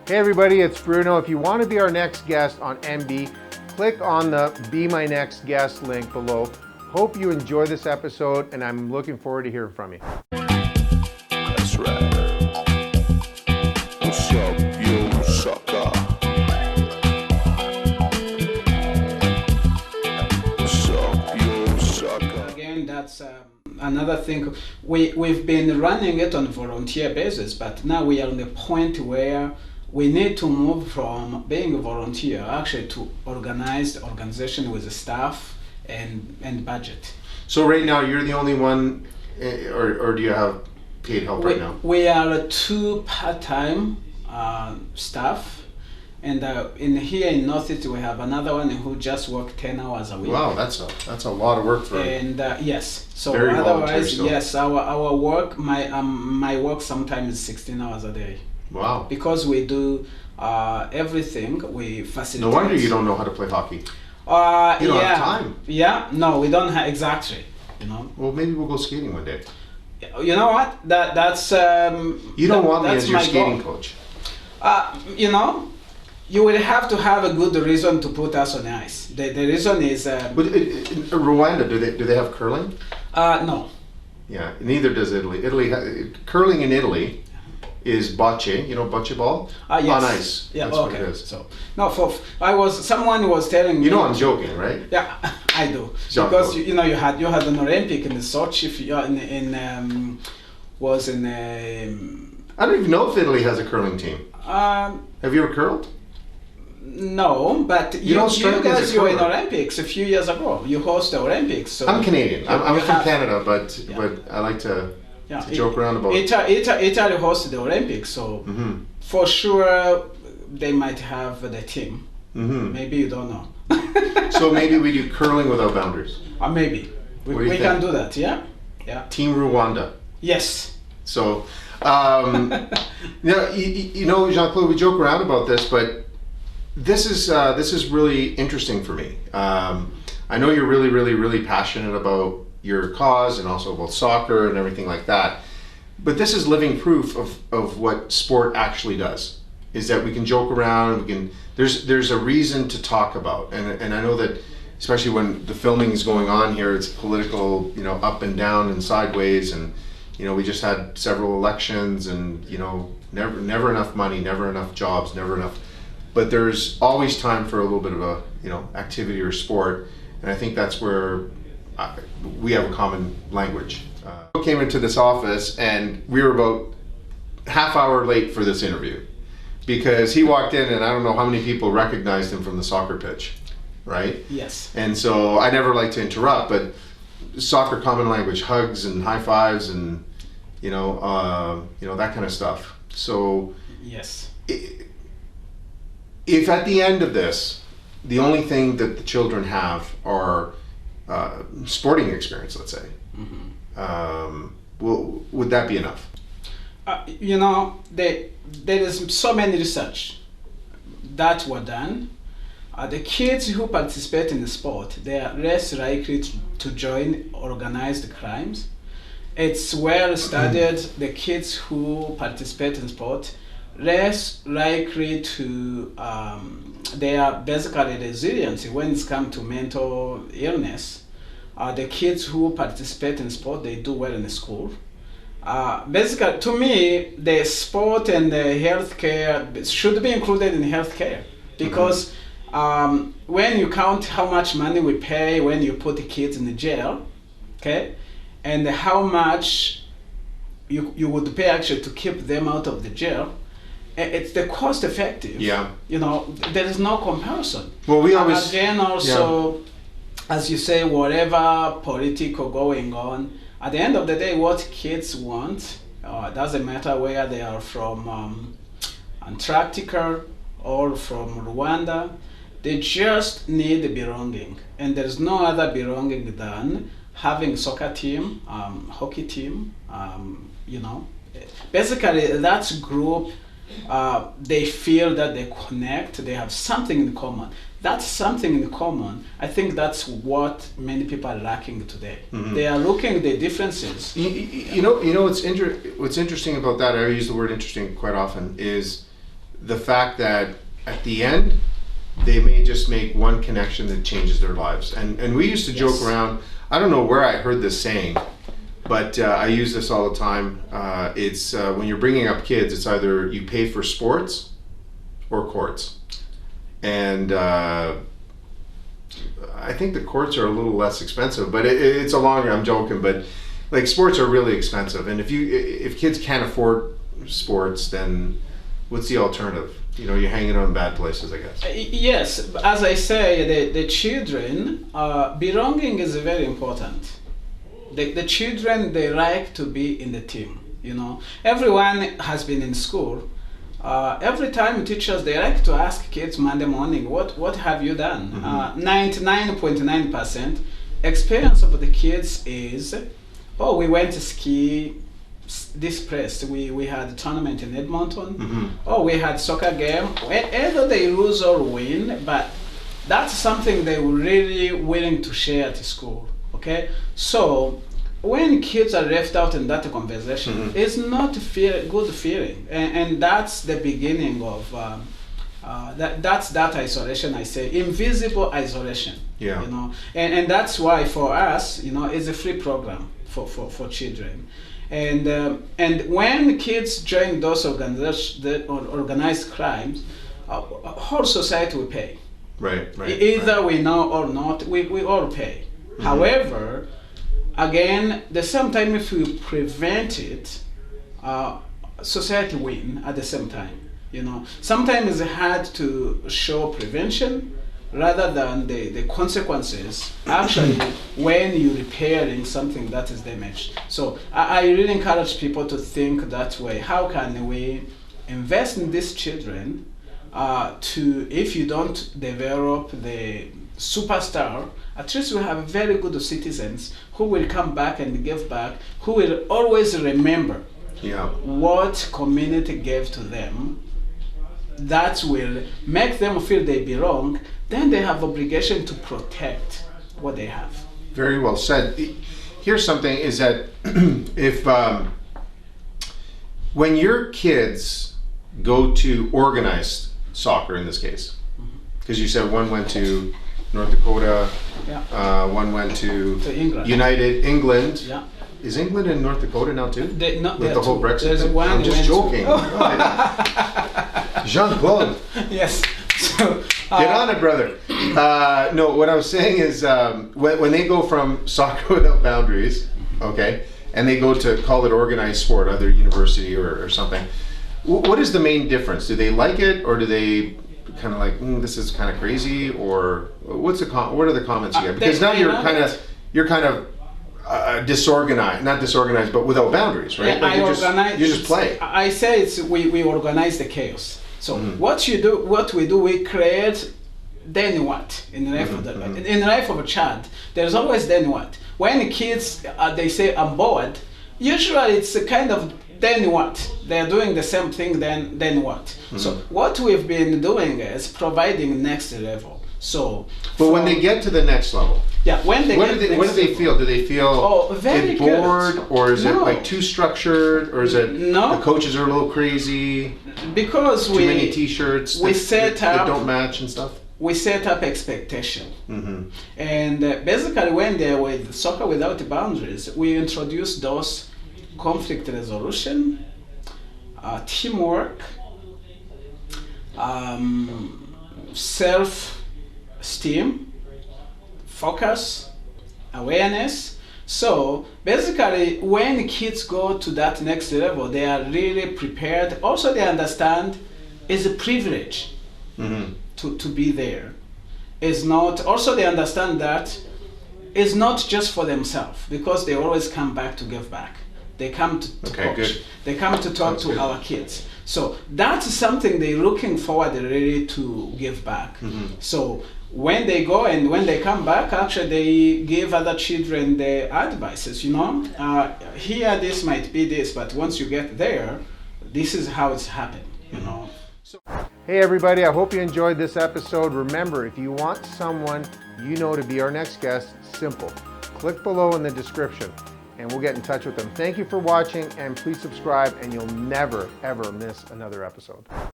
Hey everybody, it's Bruno. If you want to be our next guest on AndB, click on the Be My Next Guest link below. Hope you enjoy this episode, and I'm looking forward to hearing from you. That's right. What's up, yo, sucker? What's up, yo, sucker? Again, that's another thing. We've been running it on a volunteer basis, but now we are on the point where we need to move from being a volunteer actually to organized organization with the staff and budget. So right now, you're the only one, or do you have paid help right now? We are two part-time staff, and here in Northeast we have another one who just works 10 hours a week. Wow, that's a lot of work for. And yes, so very otherwise, yes, our work, my work sometimes is 16 hours a day. Wow. Because we do everything, we facilitate. No wonder you don't know how to play hockey. You don't have time. Yeah, no, we don't have, exactly, you know. Well, maybe we'll go skating one day. You know what? That's you don't want me as your skating coach. You know, you will have to have a good reason to put us on the ice. The reason is. But in Rwanda, do they have curling? No. Yeah, neither does Italy. Curling in Italy is bocce, you know, bocce ball? Yes. On ice. Yeah, that's okay. what it is. So, no, someone was telling me. You know I'm joking, right? Yeah, I do. Jean Because Claude. you know you had an Olympic in Sochi I don't even know if Italy has a curling team. Have you ever curled? No, but you don't strike me as guys a were in curler. Olympics a few years ago. You host the Olympics. So I'm Canadian. I'm you from have- Canada, but Yeah. but I like to Yeah, joke around about it. Italy hosted the Olympics, so Mm-hmm. for sure they might have the team. Mm-hmm. Maybe you don't know. So maybe we do curling without boundaries. Maybe What do you we think? can do that. Yeah, yeah. Team Rwanda. Yes. So, you know, Jean-Claude, we joke around about this, but this is really interesting for me. I know you're really, really, really passionate about your cause and also about soccer and everything like that. But this is living proof of what sport actually does. Is that we can joke around, there's a reason to talk about, and I know that especially when the filming is going on here, it's political, you know, up and down and sideways, and you know, we just had several elections, and you know, never enough money, never enough jobs, never enough. But there's always time for a little bit of a, you know, activity or sport, and I think that's where we have a common language. I came into this office, and we were about half hour late for this interview because he walked in, and I don't know how many people recognized him from the soccer pitch, right? Yes. And so I never like to interrupt, but soccer common language, hugs and high fives, and you know that kind of stuff. So Yes. if at the end of this, the only thing that the children have are sporting experience, let's say, would that be enough? You know, there is so many research that were done. The kids who participate in the sport, they are less likely to join organized crimes. It's well studied. The kids who participate in sport, less likely to, they are basically resilient when it's come to mental illness. The kids who participate in sport, they do well in school. Basically, to me, the sport and the healthcare should be included in healthcare because when you count how much money we pay when you put the kids in the jail, okay, and how much you would pay actually to keep them out of the jail, it's the cost effective. Yeah. You know, there is no comparison. Well, we always Again, also, as you say, whatever political going on, at the end of the day, what kids want, doesn't matter where they are from, Antarctica or from Rwanda, they just need belonging. And there's no other belonging than having a soccer team, hockey team, you know. Basically, that group, they feel that they connect, they have something in common. That's something in common. I think that's what many people are lacking today. Mm-hmm. They are looking at the differences. You know what's interesting about that, I use the word interesting quite often, is the fact that at the end, they may just make one connection that changes their lives. And we used to joke around, I don't know where I heard this saying, but I use this all the time. It's when you're bringing up kids, it's either you pay for sports or courts. And I think the courts are a little less expensive, but it's a long, I'm joking, but like sports are really expensive. And if kids can't afford sports, then what's the alternative? You know, you're hanging on bad places, I guess. Yes, as I say, the children, belonging is very important. The children, they like to be in the team, you know. Everyone has been in school. Every time teachers, they like to ask kids Monday morning, what have you done? 99.9% experience of the kids is, oh, we went to ski this place. We had a tournament in Edmonton. Oh, we had soccer game. Either they lose or win, but that's something they were really willing to share at school. Okay, so when kids are left out in that conversation, it's not good feeling, and that's the beginning of that's that isolation. I say invisible isolation. Yeah. You know, and that's why for us, you know, it's a free program for children. And when kids join those organized crimes, whole society will pay. Right. Either we know or not, we all pay. However, again, the same time, if we prevent it, society win at the same time. You know, sometimes it's hard to show prevention rather than the consequences actually when you're repairing something that is damaged. So I really encourage people to think that way. How can we invest in these children to, if you don't develop the superstar, at least we have very good citizens who will come back and give back, who will always remember what community gave to them. That will make them feel they belong. Then they have obligation to protect what they have. Very well said. Here's something is that if when your kids go to organized soccer in this case, because you said one went to North Dakota, one went to England. United England. Yeah. Is England in North Dakota now too? With the whole two. Brexit thing? One I'm just joking. Jean-Claude. Yes. So, get on it, brother. No, what I was saying is when they go from soccer without boundaries, okay, and they go to call it organized sport, either university or something, what is the main difference? Do they like it, or do they kind of like, this is kind of crazy, or what are the comments you get? Because now you're kind of disorganized, not disorganized, but without boundaries, right? Yeah, like you just play. I say it's we organize the chaos. So what we do, we create then what in the life of in the life of a child. There's always then what. When kids they say I'm bored, usually it's a kind of then what. They're doing the same thing. Then what. So what we've been doing is providing next level. So, but when they get to the next level, what do they feel? Do they feel very bored, good. or is it like too structured, or is it the coaches are a little crazy because too many T-shirts that don't match and stuff? We set up expectation, and basically when they're with Soccer Without Boundaries, we introduce those conflict resolution, teamwork, self-esteem, focus, awareness. So basically when kids go to that next level, they are really prepared. Also they understand it's a privilege to be there. It's not, also they understand that it's not just for themselves, because they always come back to give back. They come to coach. Good. They come to talk to our kids. So that's something they're looking forward really to give back. So when they go and when they come back, actually they give other children the advices, here this might be this, but once you get there, this is how it's happened, So, hey everybody, I hope you enjoyed this episode. Remember, if you want someone to be our next guest, simple. Click below in the description and we'll get in touch with them. Thank you for watching, and please subscribe and you'll never ever miss another episode.